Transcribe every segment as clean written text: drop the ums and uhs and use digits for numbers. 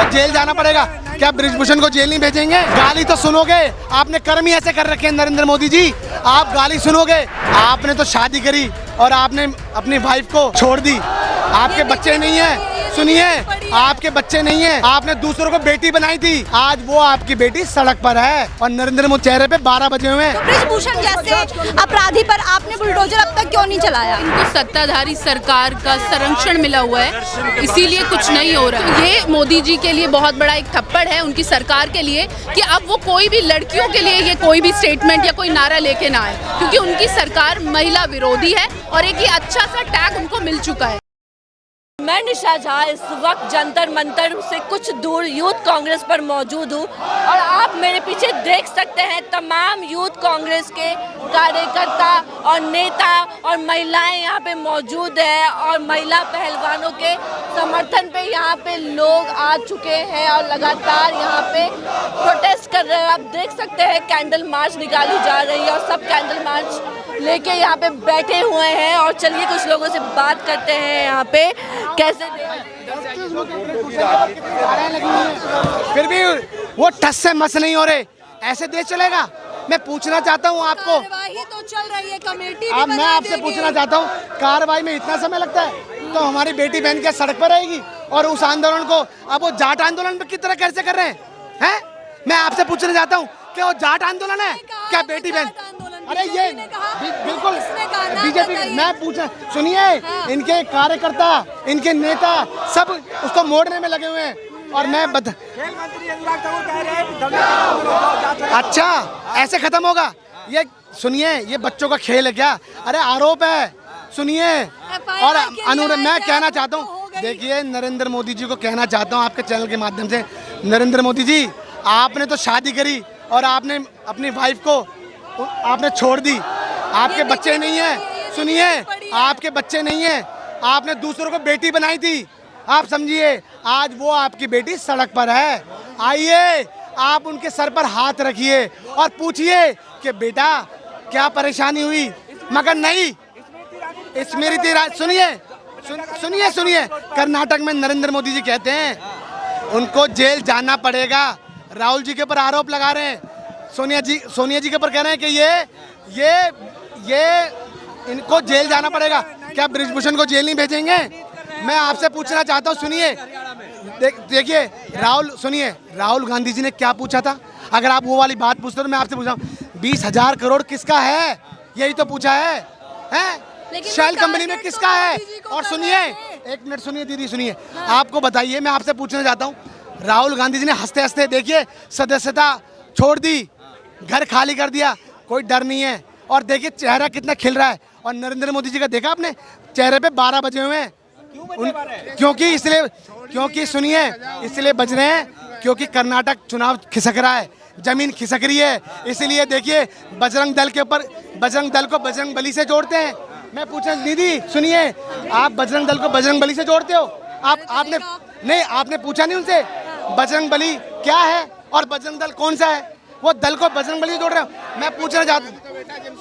इनको जेल जाना पड़ेगा। क्या ब्रिजभूषण को जेल नहीं भेजेंगे? गाली तो सुनोगे, आपने कर्म ही ऐसे कर रखे हैं नरेंद्र मोदी जी, आप गाली सुनोगे। आपने तो शादी करी और आपने अपनी वाइफ को छोड़ दी, आपके बच्चे नहीं हैं, सुनिए आपके बच्चे नहीं हैं, आपने दूसरों को बेटी बनाई थी, आज वो आपकी बेटी सड़क पर है और नरेंद्र मोदी चेहरे पे 12 बजे हुए हैं। ब्रिजभूषण जैसे अपराधी पर आपने बुलडोजर अब तक क्यों नहीं चलाया? इनको सत्ताधारी सरकार का संरक्षण मिला हुआ है, इसीलिए कुछ नहीं हो रहा। ये मोदी जी के लिए बहुत बड़ा एक थप्पड़ है उनकी सरकार के लिए कि अब वो कोई भी लड़कियों के लिए ये कोई भी स्टेटमेंट या कोई नारा लेके ना आए, क्योंकि उनकी सरकार महिला विरोधी है और एक ये अच्छा सा टैग उनको मिल चुका है। मैं निशा झा इस वक्त जंतर मंतर से कुछ दूर यूथ कांग्रेस पर मौजूद हूँ और आप मेरे पीछे देख सकते हैं तमाम यूथ कांग्रेस के कार्यकर्ता और नेता और महिलाएं यहाँ पे मौजूद हैं और महिला पहलवानों के समर्थन पे यहाँ पे लोग आ चुके हैं और लगातार यहाँ पे प्रोटेस्ट कर रहे हैं। आप देख सकते हैं कैंडल मार्च निकाली जा रही है और सब कैंडल मार्च लेके यहाँ पे बैठे हुए हैं और चलिए कुछ लोगों से बात करते हैं यहाँ पे कैसे। फिर भी वो ठस से मस नहीं हो रहे, ऐसे देश चलेगा? मैं पूछना चाहता हूँ आपको, कार्रवाई तो चल रही है, कमेटी अब मैं आपसे पूछना चाहता हूँ, कार्रवाई में इतना समय लगता है तो हमारी बेटी बहन क्या सड़क पर रहेगी? और उस आंदोलन को अब वो जाट आंदोलन पे किस तरह कैसे कर रहे हैं? मैं आपसे पूछना चाहता हूँ कि वो जाट आंदोलन है क्या बेटी बहन? अरे ये बिल्कुल बीजेपी, मैं पूछा, सुनिए इनके कार्यकर्ता, इनके नेता सब उसको मोड़ने में लगे हुए हैं और मैं खेल मंत्री अच्छा ऐसे खत्म होगा ये? सुनिए ये बच्चों का खेल है क्या? अरे आरोप है, सुनिए। और अनुरोध मैं कहना चाहता हूँ, देखिए नरेंद्र मोदी जी को कहना चाहता हूँ आपके चैनल के माध्यम से, नरेंद्र मोदी जी आपने तो शादी करी और आपने अपनी वाइफ को आपने छोड़ दी, आपके बच्चे नहीं हैं, सुनिए आपके बच्चे नहीं हैं, आपने दूसरों को बेटी बनाई थी, आप समझिए आज वो आपकी बेटी सड़क पर है। आइए आप उनके सर पर हाथ रखिए और पूछिए कि बेटा क्या परेशानी हुई, मगर नहीं स्मृति ईरानी, सुनिए सुनिए कर्नाटक में नरेंद्र मोदी जी कहते हैं उनको जेल जाना पड़ेगा। राहुल जी के ऊपर आरोप लगा रहे हैं, सोनिया जी के ऊपर कह रहे हैं कि ये इनको जेल जाना पड़ेगा। क्या ब्रिजभूषण को जेल नहीं भेजेंगे? मैं आपसे पूछना चाहता हूँ, सुनिए देखिए राहुल गांधी जी ने क्या पूछा था? अगर आप वो वाली बात पूछते तो मैं आपसे पूछा 20,000 करोड़ किसका है, यही तो पूछा है शेल कंपनी में किसका है? और सुनिए एक मिनट सुनिए दीदी, सुनिए आपको बताइए, मैं आपसे पूछना चाहता हूँ, राहुल गांधी जी ने हंसते हंसते देखिए सदस्यता छोड़ दी, घर खाली कर दिया, कोई डर नहीं है और देखिए चेहरा कितना खिल रहा है। और नरेंद्र मोदी जी का देखा आपने चेहरे पे 12 बजे हुए हैं, क्योंकि सुनिए इसलिए बज रहे हैं क्योंकि कर्नाटक चुनाव खिसक रहा है, जमीन खिसक रही है, इसलिए देखिए बजरंग दल के ऊपर, बजरंग दल को बजरंग बली से जोड़ते हैं। मैं पूछा दीदी सुनिए, आप बजरंग दल को बजरंग बली से जोड़ते हो? आपने नहीं, आपने पूछा नहीं उनसे बजरंग बली क्या है और बजरंग दल कौन सा है? वो दल को बजरंग बली जोड़ रहे हो। मैं पूछना चाहता हूँ,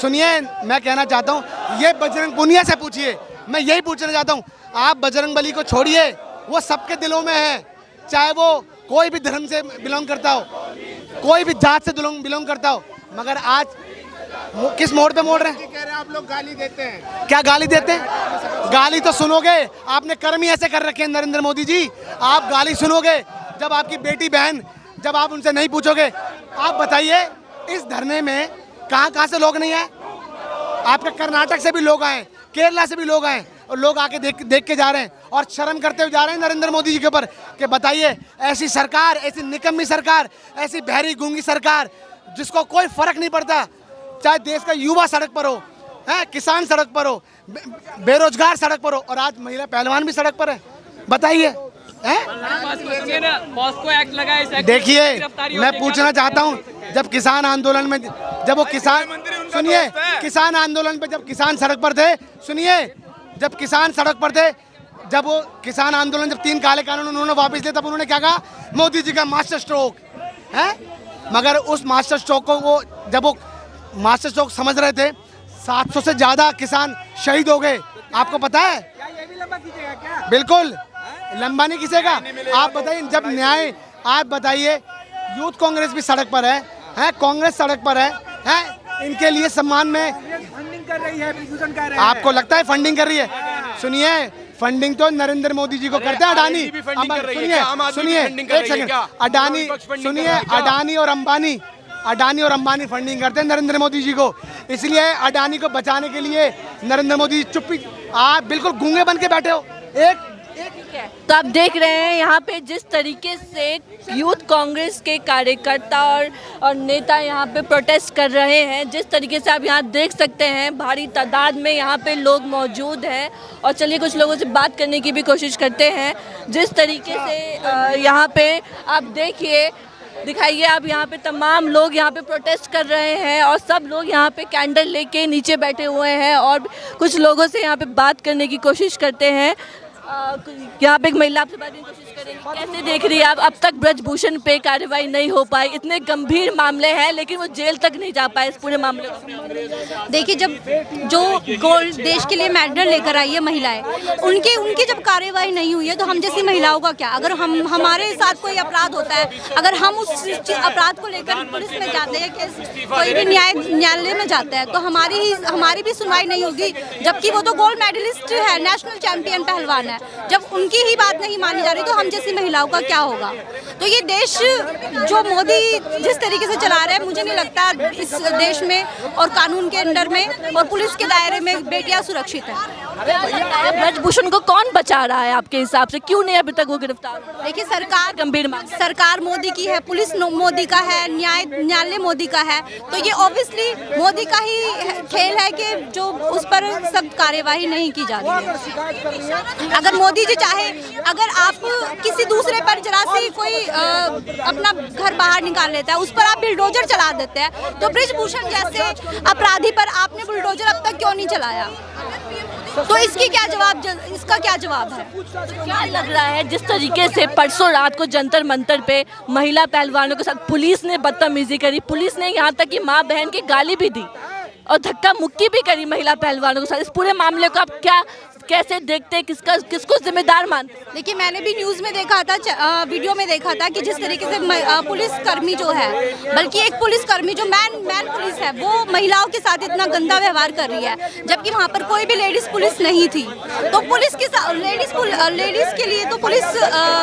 सुनिए मैं कहना चाहता हूँ, ये बजरंग पुनिया से पूछिए, मैं यही पूछना चाहता हूँ, आप बजरंग बली को छोड़िए, वो सबके दिलों में है, चाहे वो कोई भी धर्म से बिलोंग करता हो, कोई भी जात से बिलोंग करता हो, मगर आज किस मोड़ पे मोड़ रहे हैं? कह रहे हैं आप लोग गाली देते हैं। क्या गाली देते हैं? गाली तो सुनोगे, आपने कर्म ही ऐसे कर रखे हैं नरेंद्र मोदी जी, आप गाली सुनोगे जब आपकी बेटी बहन, जब आप उनसे नहीं पूछोगे। आप बताइए इस धरने में कहाँ से लोग नहीं आए? आपके कर्नाटक से भी लोग आए, केरला से भी लोग आए और लोग आके देख के जा रहे हैं और शर्म करते हुए जा रहे हैं नरेंद्र मोदी जी के ऊपर कि बताइए ऐसी सरकार, ऐसी निकम्मी सरकार, ऐसी बहरी गूंगी सरकार जिसको कोई फर्क नहीं पड़ता, चाहे देश का युवा सड़क पर हो, किसान सड़क पर हो, बेरोजगार सड़क पर हो और आज महिला पहलवान भी सड़क पर है। बताइए देखिए मैं पूछना चाहता हूँ, जब किसान आंदोलन में, जब वो सुनिए किसान आंदोलन पे जब किसान सड़क पर थे, सुनिए जब किसान सड़क पर थे, जब वो किसान आंदोलन, जब 3 काले कानून उन्होंने वापस लिए, तब उन्होंने क्या कहा? मोदी जी का मास्टर स्ट्रोक है। मगर उस मास्टर स्ट्रोक को वो जब वो मास्टर स्ट्रोक समझ रहे थे, 700 से ज़्यादा किसान शहीद हो गए। आपको पता है? बिल्कुल लंबा नहीं खिंचेगा। आप बताइए, जब न्याय, आप बताइए, यूथ कांग्रेस भी सड़क पर है, कांग्रेस सड़क पर है, इनके लिए सम्मान में फंडिंग कर रही है, प्रभूषण कह रहे हैं। आपको लगता है फंडिंग कर रही है? सुनिए, फंडिंग तो नरेंद्र मोदी जी को करते हैं, अडानी। सुनिए एक सेकंड, अडानी, सुनिए, अडानी और अंबानी फंडिंग करते हैं नरेंद्र मोदी जी को। इसलिए अडानी को बचाने के लिए नरेंद्र मोदी चुप्पी, आप बिल्कुल गूंगे बन के बैठे हो। एक तो आप देख रहे हैं यहाँ पे जिस तरीके से यूथ कांग्रेस के कार्यकर्ता और नेता यहाँ पे प्रोटेस्ट कर रहे हैं, जिस तरीके से आप यहाँ देख सकते हैं भारी तादाद में यहाँ पे लोग मौजूद हैं। और चलिए कुछ लोगों से बात करने की भी कोशिश करते हैं। जिस तरीके से यहाँ पे आप देखिए, दिखाइए आप, यहाँ पे तमाम लोग यहाँ पे प्रोटेस्ट कर रहे हैं और सब लोग यहाँ पे कैंडल लेके नीचे बैठे हुए हैं और कुछ लोगों से यहाँ पे बात करने की कोशिश करते हैं। यहाँ पे एक महिला आपसे बात करने की कोशिश करेंगे। कैसे देख रही है आप, अब तक ब्रजभूषण पे कार्रवाई नहीं हो पाई, इतने गंभीर मामले हैं लेकिन वो जेल तक नहीं जा पाए इस पूरे मामले को? देखिए, जब जो गोल्ड देश के लिए मेडल लेकर आई है महिलाएं, उनकी जब कार्रवाई नहीं हुई है तो हम जैसी महिलाओं का क्या? अगर हमारे साथ कोई अपराध होता है, अगर हम उस अपराध को लेकर पुलिस में जाते हैं, कोई भी न्यायालय में जाता है, तो हमारी भी सुनवाई नहीं होगी, जबकि वो तो गोल्ड मेडलिस्ट है, नेशनल चैंपियन पहलवान है। जब उनकी ही बात नहीं मानी जा रही तो हम जैसी महिलाओं का क्या होगा? तो ये देश जो मोदी जिस तरीके से चला रहा है, मुझे नहीं लगता इस देश में और कानून के अंडर में और पुलिस के दायरे में बेटियां सुरक्षित हैं। ब्रजभूषण को कौन बचा रहा है आपके हिसाब से? क्यों नहीं अभी तक वो गिरफ्तार? देखिए, सरकार मोदी की है, पुलिस मोदी का है, न्यायालय मोदी का है, तो ये ऑब्वियसली मोदी का ही खेल है कि जो उस पर सब कार्यवाही नहीं की जा रही है। अगर मोदी जी चाहे, अगर आप किसी दूसरे पर जरा सी कोई अपना घर बाहर निकाल लेता है, उस पर आप बुलडोजर चला देते हैं, तो ब्रजभूषण जैसे अपराधी पर आपने बुलडोजर अब तक क्यों नहीं चलाया? तो इसका क्या जवाब है? क्या लग रहा है जिस तरीके से परसों रात को जंतर मंतर पे महिला पहलवानों के साथ पुलिस ने बदतमीजी करी, पुलिस ने यहाँ तक कि माँ बहन की गाली भी दी और धक्का मुक्की भी करी महिला पहलवानों के साथ, इस पूरे मामले को आप कैसे देखते हैं? किसको जिम्मेदार मानते हैं? देखिए, मैंने भी न्यूज़ में देखा था, वीडियो में देखा था कि जिस तरीके से पुलिसकर्मी जो है, बल्कि एक पुलिसकर्मी जो मैन पुलिस है, वो महिलाओं के साथ इतना गंदा व्यवहार कर रही है, जबकि वहाँ पर कोई भी लेडीज पुलिस नहीं थी। तो पुलिस के साथ लेडीज के लिए तो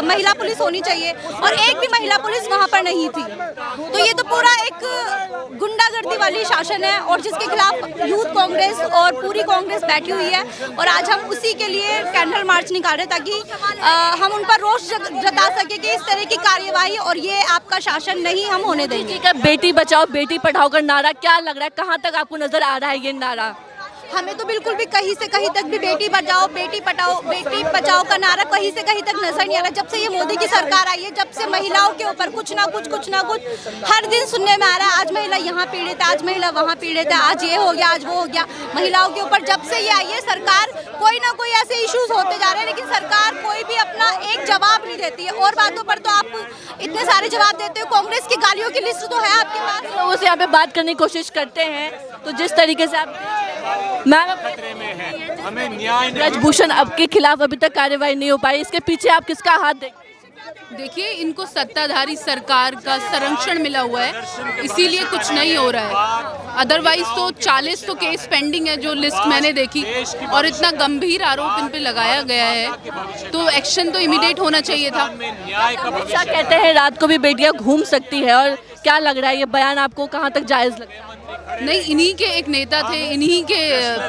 महिला पुलिस होनी चाहिए और एक भी महिला पुलिस वहाँ पर नहीं थी। तो ये तो पूरा एक गुंडागर्दी वाली शासन है और जिसके खिलाफ यूथ कांग्रेस और पूरी कांग्रेस बैठी हुई है। और आज हम उसी के लिए कैंडल मार्च निकाल रहे ताकि हम उन पर रोष जता सके कि इस तरह की कार्यवाही और ये आपका शासन नहीं हम होने देंगे। बेटी बचाओ बेटी पढ़ाओ का नारा क्या लग रहा है, कहाँ तक आपको नजर आ रहा है ये नारा? हमें तो बिल्कुल भी कहीं से कहीं तक भी बेटी बचाओ बेटी बचाओ का नारा कहीं से कहीं तक नजर नहीं आ रहा। जब से ये मोदी की सरकार आई है, जब से महिलाओं के ऊपर कुछ ना कुछ हर दिन सुनने में आ रहा है। आज महिला यहाँ पीड़ित है, आज महिला वहाँ पीड़ित है, आज ये हो गया, आज वो हो गया। महिलाओं के ऊपर जब से ये आई है सरकार, कोई ना कोई ऐसे इश्यूज होते जा रहे हैं, लेकिन सरकार कोई भी अपना एक जवाब नहीं देती है। और बातों पर तो आप इतने सारे जवाब देते हो, कांग्रेस की गालियों की लिस्ट तो है आपके पास। लोगों से यहाँ पे बात करने की कोशिश करते हैं, तो जिस तरीके से आप मैम, हमें न्याय ब्रजभूषण अब के खिलाफ अभी तक कार्रवाई नहीं हो पाई, इसके पीछे आप किसका हाथ देखिए, इनको सत्ताधारी सरकार का संरक्षण मिला हुआ है, इसीलिए कुछ नहीं हो रहा है। अदरवाइज तो 40 तो केस पेंडिंग है जो लिस्ट मैंने देखी, और इतना गंभीर आरोप इन पे लगाया गया है, तो एक्शन तो इमीडिएट होना चाहिए था। क्या कहते हैं रात को भी बेटियां घूम सकती है, और क्या लग रहा है ये बयान आपको कहाँ तक जायज़ लगता है? नहीं, इन्हीं के एक नेता थे, इन्हीं के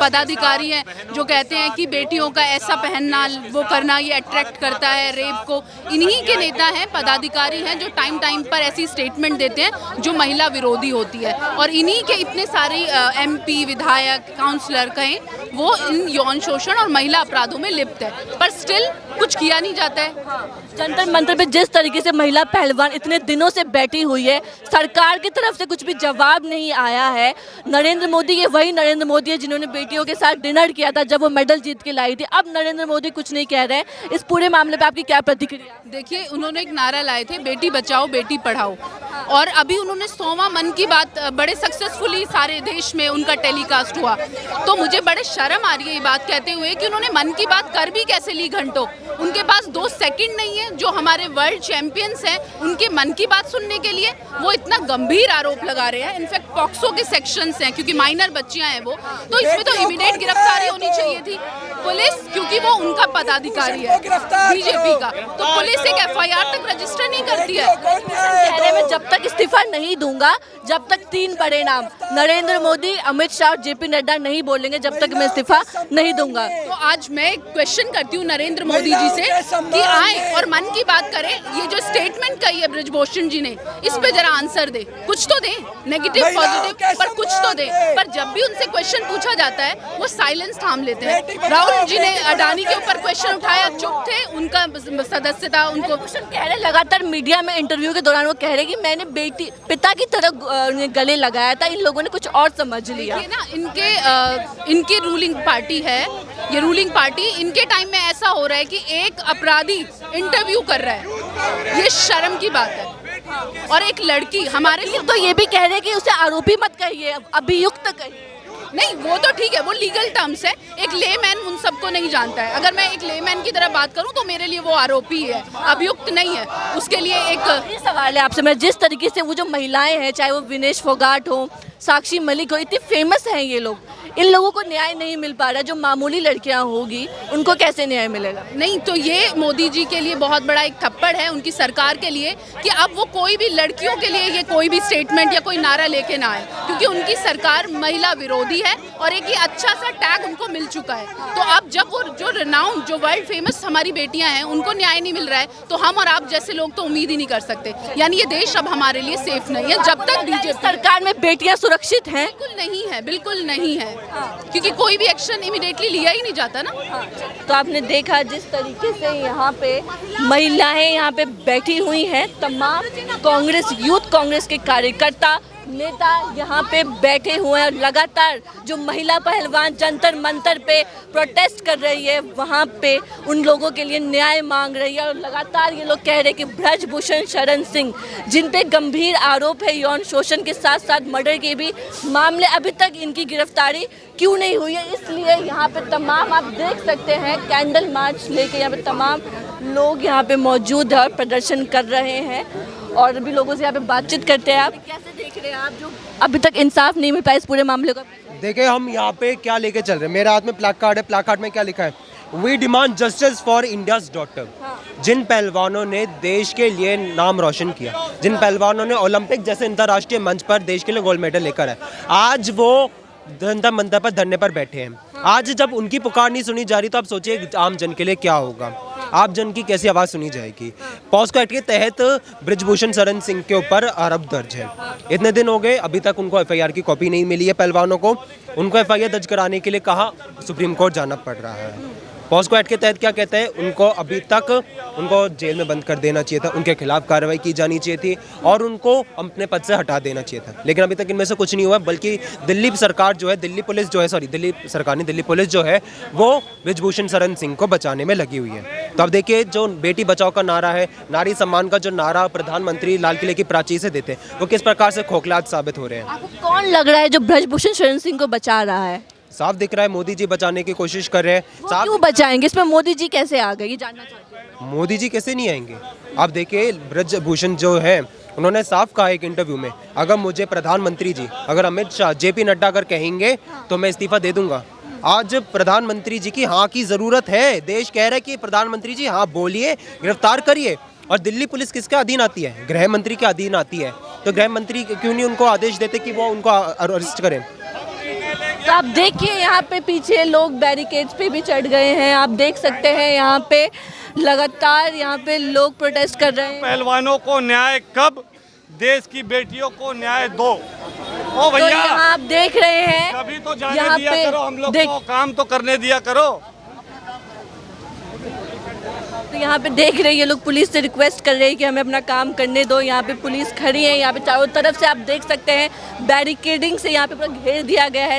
पदाधिकारी हैं जो कहते हैं कि बेटियों का ऐसा पहनना वो करना ये अट्रैक्ट करता है रेप को। इन्हीं के नेता हैं, पदाधिकारी हैं जो टाइम पर ऐसी स्टेटमेंट देते हैं जो महिला विरोधी होती है, और इन्हीं के इतने सारे MP, विधायक, काउंसलर कहें, वो इन यौन शोषण और महिला अपराधों में लिप्त है, पर स्टिल कुछ किया नहीं जाता है। जंतर मंतर पे जिस तरीके से महिला पहलवान इतने दिनों से बैठी हुई है, सरकार की तरफ से कुछ भी जवाब नहीं आया है। नरेंद्र मोदी, ये वही नरेंद्र मोदी है जिन्होंने बेटियों के साथ डिनर किया था जब वो मेडल जीत के लाई थी। अब नरेंद्र मोदी कुछ नहीं कह रहे हैं। इस पूरे मामले पे आपकी क्या प्रतिक्रिया? देखिए, उन्होंने एक नारा लाए थे, बेटी बचाओ बेटी पढ़ाओ, और अभी उन्होंने 100वां मन की बात बड़े सक्सेसफुली सारे देश में उनका टेलीकास्ट हुआ। तो मुझे बड़े शर्म आ रही है ये बात कहते हुए कि उन्होंने मन की बात कर भी कैसे ली घंटों। उनके पास 2 सेकंड नहीं है जो हमारे वर्ल्ड चैंपियंस हैं उनके मन की बात सुनने के लिए। वो इतना गंभीर आरोप लगा रहे हैं, इनफैक्ट पॉक्सो के सेक्शंस हैं क्योंकि माइनर बच्चियां हैं वो, तो इसमें तो इमीडिएट गिरफ्तारी होनी चाहिए थी। पुलिस, क्योंकि वो उनका पदाधिकारी है बीजेपी का, तो पुलिस एक FIR तक रजिस्टर नहीं करती है। कह रहे मैं जब तक इस्तीफा नहीं दूंगा, जब तक 3 बड़े नाम नरेंद्र मोदी, अमित शाह और JP नड्डा नहीं बोलेंगे, जब तक मैं इस्तीफा नहीं दूंगा। तो आज मैं क्वेश्चन करती हूँ नरेंद्र मोदी जी से कि आए और मन की बात करें। ये जो स्टेटमेंट कही है ब्रिजभूषण जी ने, इस पे जरा आंसर दे, कुछ तो दे, नेगेटिव पॉजिटिव पर कुछ तो दे। पर जब भी उनसे क्वेश्चन पूछा जाता है वो साइलेंस थाम लेते हैं। राहुल जी ने अडानी के ऊपर क्वेश्चन उठाया, चुप थे, उनका सदस्यता उनको कह रहे लगातार मीडिया में इंटरव्यू के दौरान वो कह रहे कि मैंने पिता की तरह गले लगाया था, इन लोगों ने कुछ और समझ लिया। ये ना इनकी रूलिंग पार्टी है, ये रूलिंग पार्टी, इनके टाइम में ऐसा हो रहा है कि एक अपराधी इंटरव्यू कर रहा है, ये शर्म की बात है। और एक लड़की हमारे लिए तो ये भी कह रहे हैं कि उसे आरोपी मत कहिए, अभियुक्त कहिए। नहीं, वो तो ठीक है, वो लीगल टर्म्स है। एक लेमैन उन सबको नहीं जानता है। अगर मैं एक लेमैन की तरह बात करूं तो मेरे लिए वो आरोपी है, अभियुक्त नहीं है। उसके लिए एक ये सवाल है आपसे मैं, जिस तरीके से वो जो महिलाएं हैं, चाहे वो विनेश फोगाट हो, साक्षी मलिक हो, इतनी फेमस हैं ये लोग, इन लोगों को न्याय नहीं मिल पा रहा। जो मामूली लड़कियां होगी उनको कैसे न्याय मिलेगा? नहीं, तो ये मोदी जी के लिए बहुत बड़ा एक थप्पड़ है, उनकी सरकार के लिए, कि अब वो कोई भी लड़कियों के लिए ये कोई भी स्टेटमेंट या कोई नारा लेके ना आए, क्योंकि उनकी सरकार महिला विरोधी है और एक ये अच्छा सा टैग उनको मिल चुका है। तो अब जब वो जो रिनाउंड, जो वर्ल्ड फेमस हमारी बेटियां हैं, उनको न्याय नहीं मिल रहा है, तो हम और आप जैसे लोग तो उम्मीद ही नहीं कर सकते। यानी ये देश अब हमारे लिए सेफ नहीं है जब तक बीजेपी सरकार में बेटियां सुरक्षित हैं। बिल्कुल नहीं है, बिल्कुल नहीं है, क्योंकि कोई भी एक्शन इमीडिएटली लिया ही नहीं जाता ना। तो आपने देखा जिस तरीके से यहाँ पे महिलाएं यहाँ पे बैठी हुई हैं, तमाम कांग्रेस, यूथ कांग्रेस के कार्यकर्ता, नेता यहाँ पे बैठे हुए हैं। लगातार जो महिला पहलवान जंतर मंतर पे प्रोटेस्ट कर रही है, वहाँ पे उन लोगों के लिए न्याय मांग रही है। और लगातार ये लोग कह रहे हैं कि ब्रजभूषण शरण सिंह, जिन पे गंभीर आरोप है यौन शोषण के साथ साथ मर्डर के भी मामले, अभी तक इनकी गिरफ्तारी क्यों नहीं हुई है। इसलिए यहाँ पे तमाम आप देख सकते हैं कैंडल मार्च लेके यहाँ पे तमाम लोग यहाँ पे मौजूद है और प्रदर्शन कर रहे हैं। और भी लोगों से यहाँ पे बातचीत करते हैं। आप कैसे देख रहे हैं, आप जो अभी तक इंसाफ नहीं मिल पाया इस पूरे मामले का? देखिए हम यहाँ पे क्या लेके चल रहे हैं, मेरे हाथ में प्लैक कार्ड है, प्लैक कार्ड में क्या लिखा है, we demand justice for India's daughter. जिन पहलवानों ने देश के लिए नाम रोशन किया, जिन पहलवानों ने ओलंपिक जैसे अंतर्राष्ट्रीय मंच पर देश के लिए गोल्ड मेडल लेकर है, आज वो जंतर मंतर पर धरने पर बैठे हैं। आज जब उनकी पुकार नहीं सुनी जा रही तो आप सोचिए आम जन के लिए क्या होगा, आप जन की कैसी आवाज़ सुनी जाएगी। पॉस्को एक्ट के तहत ब्रिजभूषण शरण सिंह के ऊपर आरोप दर्ज है। इतने दिन हो गए, अभी तक उनको FIR की कॉपी नहीं मिली है। पहलवानों को उनको FIR दर्ज कराने के लिए कहा सुप्रीम कोर्ट जाना पड़ रहा है। पॉस्को एक्ट के तहत क्या कहते हैं, उनको अभी तक उनको जेल में बंद कर देना चाहिए था, उनके खिलाफ कार्रवाई की जानी चाहिए थी और उनको अपने पद से हटा देना चाहिए था। लेकिन अभी तक इनमें से कुछ नहीं हुआ, बल्कि दिल्ली सरकार जो है, दिल्ली पुलिस जो है, सॉरी दिल्ली सरकार नहीं, दिल्ली पुलिस जो है वो ब्रिजभूषण शरण सिंह को बचाने में लगी हुई है। तो अब देखिए, जो बेटी बचाओ का नारा है, नारी सम्मान का जो नारा प्रधानमंत्री लाल किले की प्राचीर से देते हैं, वो किस प्रकार से खोखला साबित हो रहे हैं। आपको कौन लग रहा है जो ब्रजभूषण शरण सिंह को बचा रहा है? साफ दिख रहा है मोदी जी बचाने की कोशिश कर रहे हैं। वो क्यों बचाएंगे? इसमें मोदी जी कैसे आ गए, ये जानना चाहते हैं। मोदी जी कैसे नहीं आएंगे? आप देखिए, ब्रजभूषण जो है उन्होंने साफ कहा एक इंटरव्यू में, अगर मुझे प्रधानमंत्री जी, अगर अमित शाह, JP नड्डा अगर कहेंगे तो मैं इस्तीफा दे दूंगा। आज प्रधानमंत्री जी की हाँ की ज़रूरत है। देश कह रहा है कि प्रधानमंत्री जी हाँ बोलिए, गिरफ्तार करिए। और दिल्ली पुलिस किसके अधीन आती है? गृह मंत्री के अधीन आती है। तो गृह मंत्री क्यों नहीं उनको आदेश देते कि वो उनको अरेस्ट करें? तो आप देखिए यहाँ पे पीछे लोग बैरिकेड्स पे भी चढ़ गए हैं। आप देख सकते हैं यहाँ पे लगातार यहाँ पे लोग प्रोटेस्ट कर रहे हैं। पहलवानों को न्याय कब, देश की बेटियों को न्याय दो। ओ तो भैया, यहाँ आप देख रहे हैं, कभी तो जाने यहाँ दिया पे करो, हम लोग को काम तो करने दिया करो। तो यहाँ पे देख रहे हैं ये लोग पुलिस से रिक्वेस्ट कर रहे हैं कि हमें अपना काम करने दो। यहाँ पे पुलिस खड़ी है, यहाँ पे चारों तरफ से आप देख सकते हैं बैरिकेडिंग से यहाँ पे पूरा घेर दिया गया है।